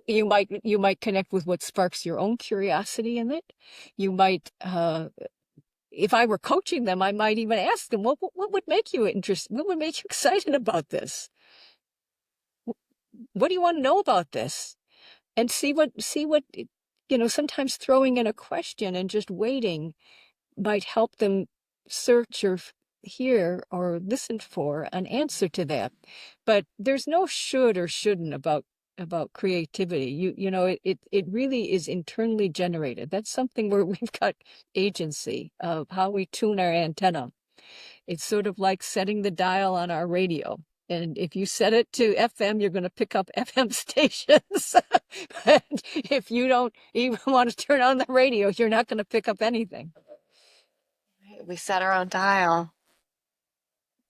you might connect with what sparks your own curiosity in it. You might, if I were coaching them, I might even ask them, what would make you interested? What would make you excited about this? What do you want to know about this? And see what, sometimes throwing in a question and just waiting might help them search or hear or listen for an answer to that. But there's no should or shouldn't about creativity. It really is internally generated. That's something where we've got agency of how we tune our antenna. It's sort of like setting the dial on our radio. And if you set it to FM, you're going to pick up FM stations. But if you don't even want to turn on the radio, you're not going to pick up anything. We set our own dial.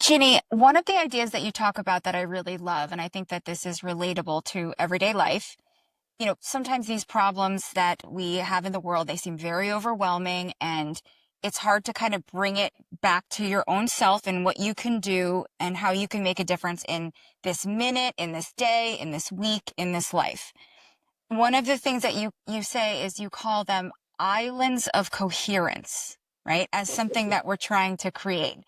Ginny, one of the ideas that you talk about that I really love, and I think that this is relatable to everyday life, sometimes these problems that we have in the world, they seem very overwhelming, and it's hard to kind of bring it back to your own self and what you can do and how you can make a difference in this minute, in this day, in this week, in this life. One of the things that you say is you call them islands of coherence, right? As something that we're trying to create.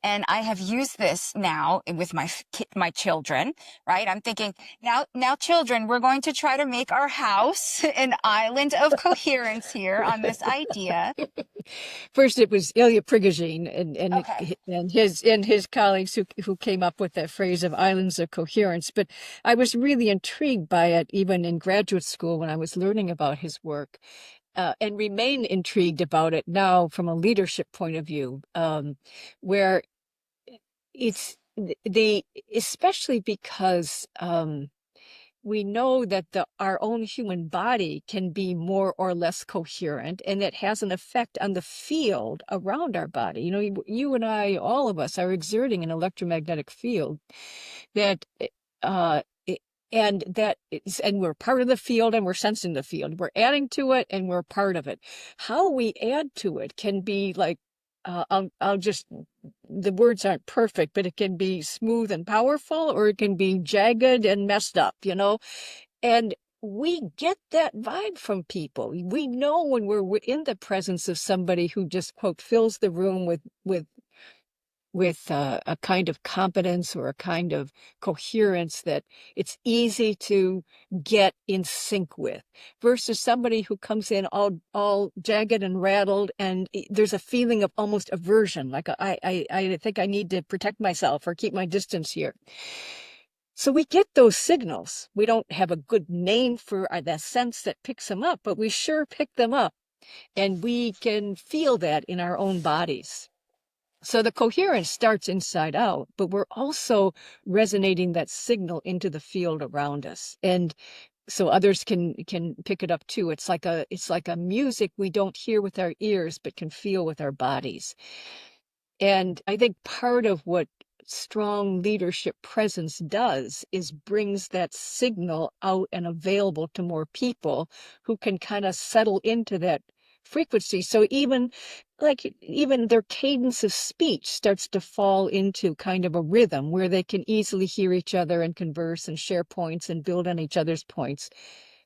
and I have used this now with my children, right? I'm thinking, now children, we're going to try to make our house an island of coherence here on this idea. First, it was Ilya Prigogine Okay. and his colleagues who came up with that phrase of islands of coherence. But I was really intrigued by it even in graduate school when I was learning about his work, and remain intrigued about it now from a leadership point of view, where it's the especially because we know that our own human body can be more or less coherent, and it has an effect on the field around our body. You know, you and I, all of us, are exerting an electromagnetic field that, uh, it- and we're part of the field, and we're sensing the field. We're adding to it, and we're part of it. How we add to it can be like, I'll just, the words aren't perfect, but it can be smooth and powerful, or it can be jagged and messed up, you know? And we get that vibe from people. We know when we're in the presence of somebody who just, quote, fills the room with a kind of competence or a kind of coherence that it's easy to get in sync with, versus somebody who comes in all jagged and rattled, and there's a feeling of almost aversion, like I think I need to protect myself or keep my distance here. So we get those signals. We don't have a good name for the sense that picks them up, but we sure pick them up, and we can feel that in our own bodies. So the coherence starts inside out, but we're also resonating that signal into the field around us. And so others can pick it up too. It's like a music we don't hear with our ears, but can feel with our bodies. And I think part of what strong leadership presence does is brings that signal out and available to more people who can kind of settle into that frequency. So even their cadence of speech starts to fall into kind of a rhythm where they can easily hear each other and converse and share points and build on each other's points,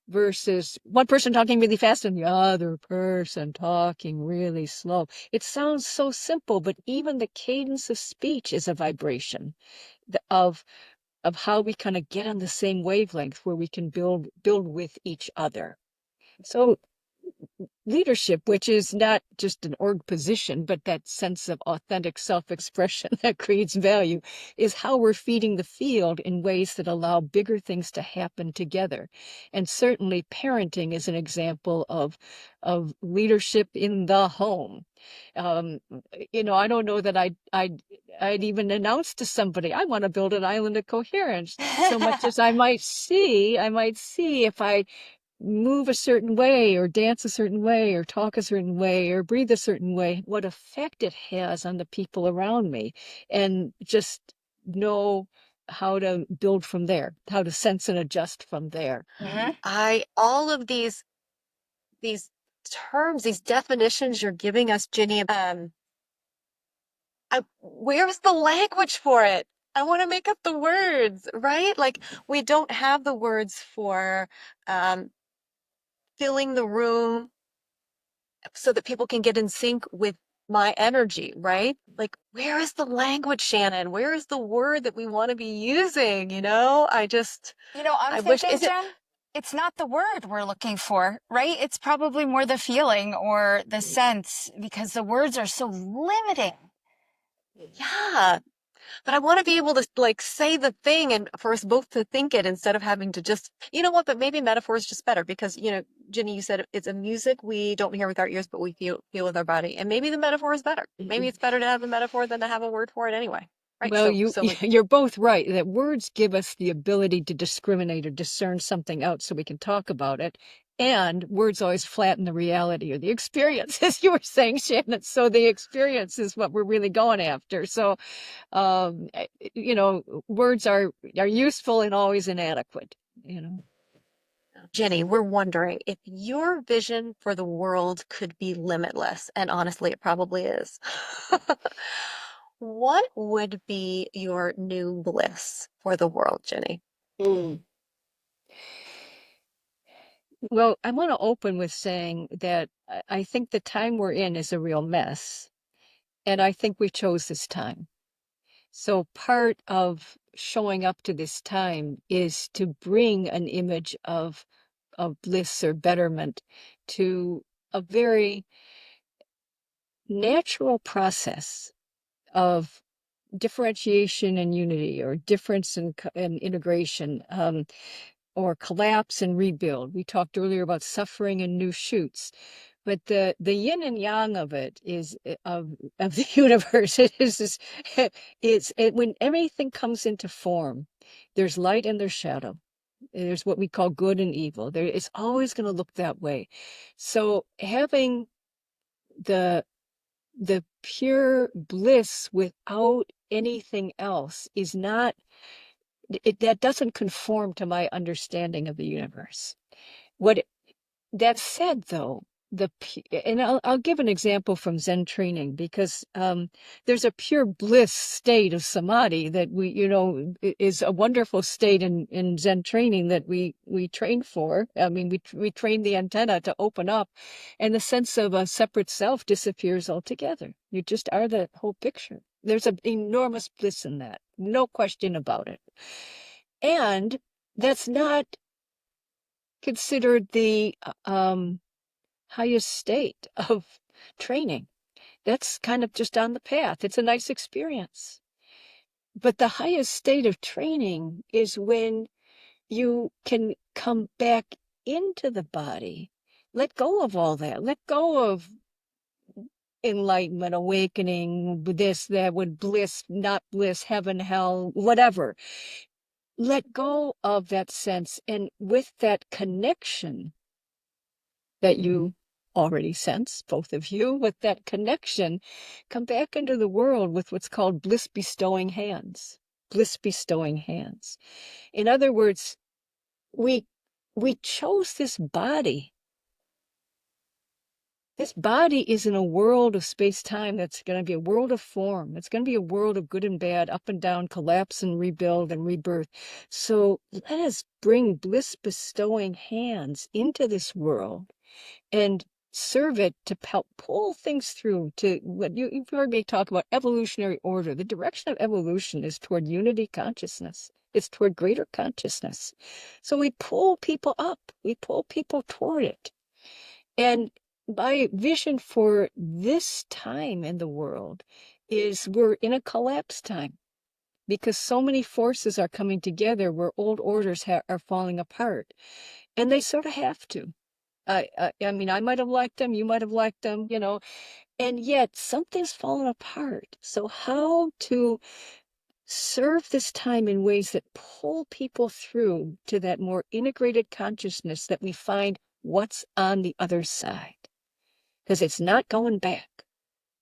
versus one person talking really fast and the other person talking really slow. It sounds so simple, but even the cadence of speech is a vibration of how we kind of get on the same wavelength where we can build with each other. So leadership, which is not just an org position, but that sense of authentic self-expression that creates value, is how we're feeding the field in ways that allow bigger things to happen together. And certainly parenting is an example of leadership in the home. You know, I don't know that I'd even announce to somebody, I want to build an island of coherence, so much as I might see if I move a certain way or dance a certain way or talk a certain way or breathe a certain way, what effect it has on the people around me, and just know how to build from there, how to sense and adjust from there. All of these terms, these definitions you're giving us, Ginny, where's the language for it? I want to make up the words, right? Like, we don't have the words for filling the room so that people can get in sync with my energy, right? Like, where is the language, Shannon? Where is the word that we want to be using? You know, I'm I wish, thinking, is it? Jen, it's not the word we're looking for, right? It's probably more the feeling or the sense, because the words are so limiting. Yeah, but I want to be able to like say the thing and for us both to think it instead of having to just, you know what, but maybe metaphor is just better because, you know, Ginny, you said it's a music we don't hear with our ears, but we feel with our body. And maybe the metaphor is better. Maybe it's better to have a metaphor than to have a word for it anyway. Right. Well, So like, you're both right that words give us the ability to discriminate or discern something out so we can talk about it. And words always flatten the reality or the experience, as you were saying, Shannon. So the experience is what we're really going after. So, you know, words are useful and always inadequate, you know. Jenny, we're wondering if your vision for the world could be limitless, and honestly, it probably is. What would be your new bliss for the world, Jenny? Mm. Well, I want to open with saying that I think the time we're in is a real mess. And I think we chose this time. So part of showing up to this time is to bring an image of bliss or betterment to a very natural process of differentiation and unity, or difference and integration, or collapse and rebuild. We talked earlier about suffering and new shoots, but the yin and yang of it is of the universe. It is when everything comes into form, there's light and there's shadow. There's what we call good and evil. It's always going to look that way. So having the pure bliss without anything else is not, that doesn't conform to my understanding of the universe. That said, though, and I'll give an example from Zen training, because there's a pure bliss state of samadhi that is a wonderful state in Zen training that we train for. I mean, we train the antenna to open up, and the sense of a separate self disappears altogether. You just are the whole picture. There's an enormous bliss in that, no question about it. And that's not considered the highest state of training. That's kind of just on the path. It's a nice experience. But the highest state of training is when you can come back into the body, let go of all that, let go of enlightenment, awakening, this, that, with bliss, not bliss, heaven, hell, whatever. Let go of that sense, and with that connection that you already sense, both of you, with that connection, come back into the world with what's called bliss bestowing hands. Bliss bestowing hands. In other words, we chose this body. This body is in a world of space-time that's going to be a world of form. It's going to be a world of good and bad, up and down, collapse and rebuild and rebirth. So let us bring bliss bestowing hands into this world and serve it to help pull things through to what you've heard me talk about, evolutionary order. The direction of evolution is toward unity consciousness. It's toward greater consciousness. So we pull people up. We pull people toward it. And my vision for this time in the world is we're in a collapse time, because so many forces are coming together where old orders are falling apart. And they sort of have to. I mean, I might have liked them, you might have liked them, and yet something's fallen apart. So how to serve this time in ways that pull people through to that more integrated consciousness that we find what's on the other side. Because it's not going back.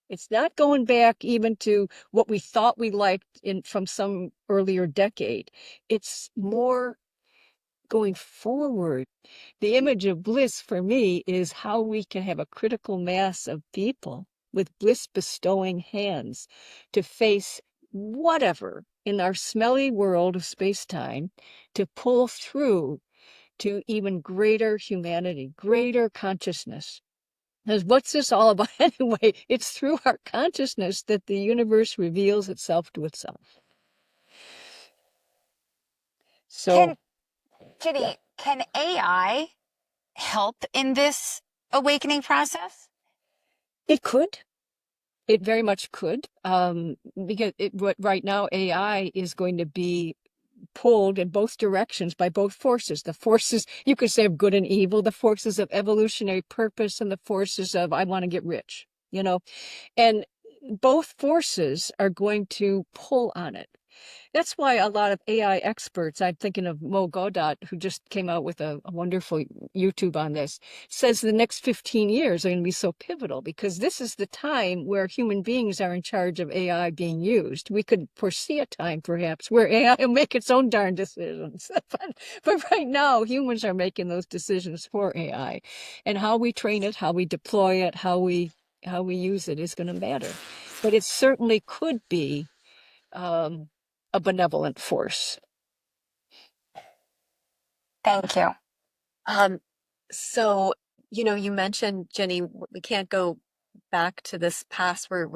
It's not going back even to what we thought we liked from some earlier decade. It's more going forward. The image of bliss for me is how we can have a critical mass of people with bliss bestowing hands to face whatever in our smelly world of space-time, to pull through to even greater humanity, greater consciousness. Because what's this all about anyway? It's through our consciousness that the universe reveals itself to itself. So, Ginny, can AI help in this awakening process? it could. It very much could, because right now AI is going to be pulled in both directions by both forces. The forces, you could say, of good and evil, the forces of evolutionary purpose and the forces of I want to get rich, and both forces are going to pull on it. That's why a lot of AI experts, I'm thinking of Mo Godot, who just came out with a wonderful YouTube on this, says the next 15 years are going to be so pivotal, because this is the time where human beings are in charge of AI being used. We could foresee a time perhaps where AI will make its own darn decisions. But right now, humans are making those decisions for AI. And how we train it, how we deploy it, how we use it is going to matter. But it certainly could be a benevolent force. Thank you. So, you mentioned, Jenny, we can't go back to this past where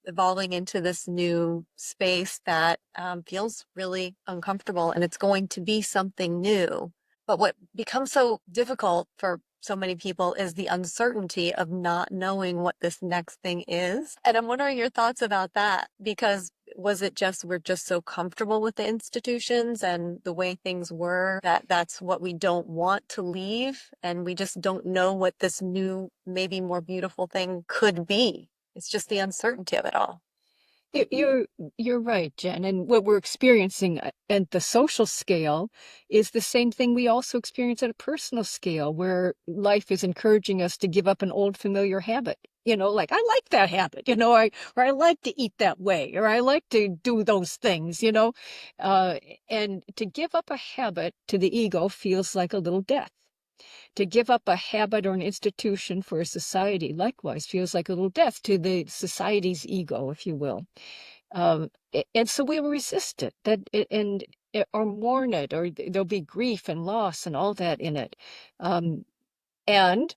evolving into this new space that feels really uncomfortable, and it's going to be something new. But what becomes so difficult for so many people is the uncertainty of not knowing what this next thing is. And I'm wondering your thoughts about that, because was it just we're just so comfortable with the institutions and the way things were that that's what we don't want to leave, and we just don't know what this new, maybe more beautiful thing could be? It's just the uncertainty of it all. You're right, Jen. And what we're experiencing at the social scale is the same thing we also experience at a personal scale, where life is encouraging us to give up an old familiar habit. Like I like that habit, or I like to eat that way, or I like to do those things, and to give up a habit to the ego feels like a little death. To give up a habit or an institution for a society likewise feels like a little death to the society's ego, if you will. And so we will resist it, or mourn it, or there'll be grief and loss and all that in it. And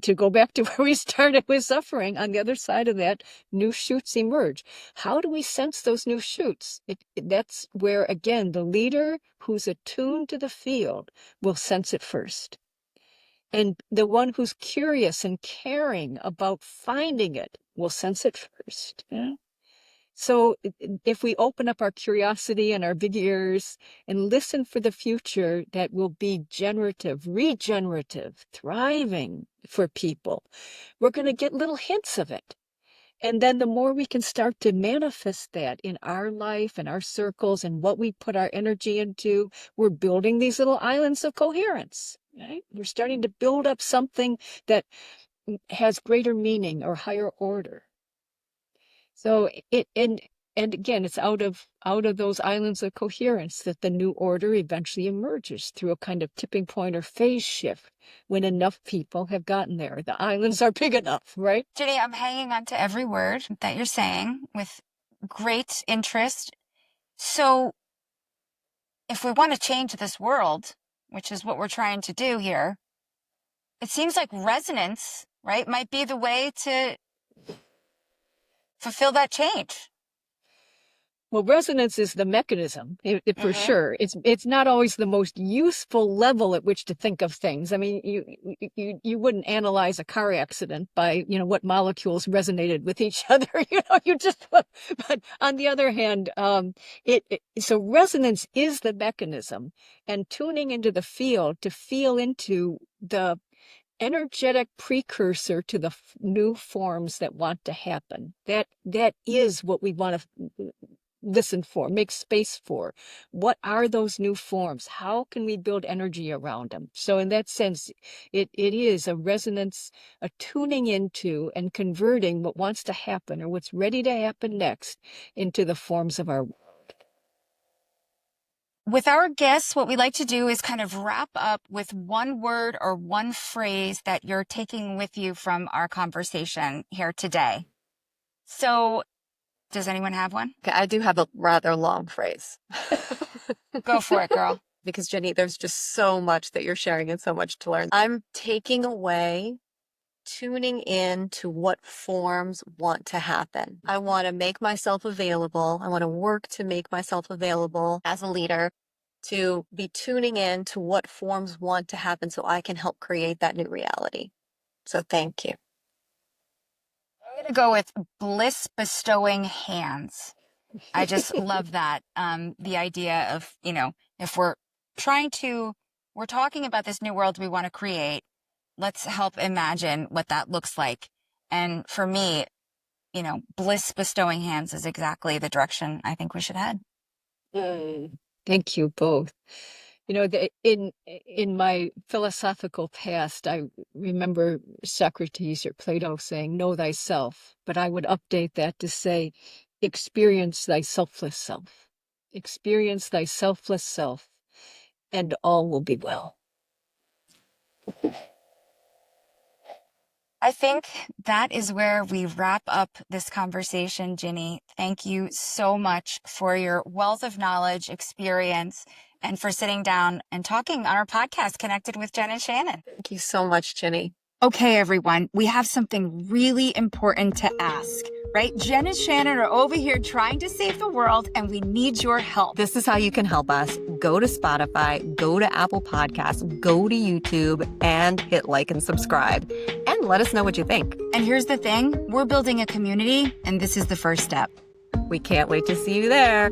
to go back to where we started with suffering, on the other side of that, new shoots emerge. How do we sense those new shoots? That's where, again, the leader who's attuned to the field will sense it first. And the one who's curious and caring about finding it will sense it first. Yeah? So if we open up our curiosity and our big ears and listen for the future that will be generative, regenerative, thriving for people, we're going to get little hints of it. And then the more we can start to manifest that in our life and our circles and what we put our energy into, we're building these little islands of coherence. Right? We're starting to build up something that has greater meaning or higher order. So and again, it's out of those islands of coherence that the new order eventually emerges through a kind of tipping point or phase shift when enough people have gotten there. The islands are big enough, right? Ginny, I'm hanging on to every word that you're saying with great interest. So if we want to change this world, which is what we're trying to do here, it seems like resonance, right, might be the way to fulfill that change. Well, resonance is the mechanism, for sure. It's not always the most useful level at which to think of things. I mean, you wouldn't analyze a car accident by, what molecules resonated with each other. You just. But on the other hand, so resonance is the mechanism, and tuning into the field to feel into the energetic precursor to the new forms that want to happen. That is what we want to listen for, make space for. What are those new forms? How can we build energy around them? So in that sense, it is a resonance, a tuning into and converting what wants to happen or what's ready to happen next into the forms of our world. With our guests, what we like to do is kind of wrap up with one word or one phrase that you're taking with you from our conversation here today. So does anyone have one? Okay, I do have a rather long phrase. Go for it, girl. Because Ginny, there's just so much that you're sharing and so much to learn. I'm taking away tuning in to what forms want to happen. I want to make myself available. I want to work to make myself available as a leader, to be tuning in to what forms want to happen so I can help create that new reality. So thank you. I'm going to go with bliss bestowing hands. I just love that. The idea of, if we're talking about this new world we want to create, let's help imagine what that looks like. And for me, bliss bestowing hands is exactly the direction I think we should head. Thank you both. In my philosophical past, I remember Socrates or Plato saying, know thyself, but I would update that to say, experience thy selfless self. Experience thy selfless self, and all will be well. I think that is where we wrap up this conversation, Ginny. Thank you so much for your wealth of knowledge, experience, and for sitting down and talking on our podcast, Connected with Jen and Shannon. Thank you so much, Ginny. Okay, everyone, we have something really important to ask, right? Jen and Shannon are over here trying to save the world, and we need your help. This is how you can help us. Go to Spotify, go to Apple Podcasts, go to YouTube, and hit like and subscribe. And let us know what you think. And here's the thing, we're building a community, and this is the first step. We can't wait to see you there.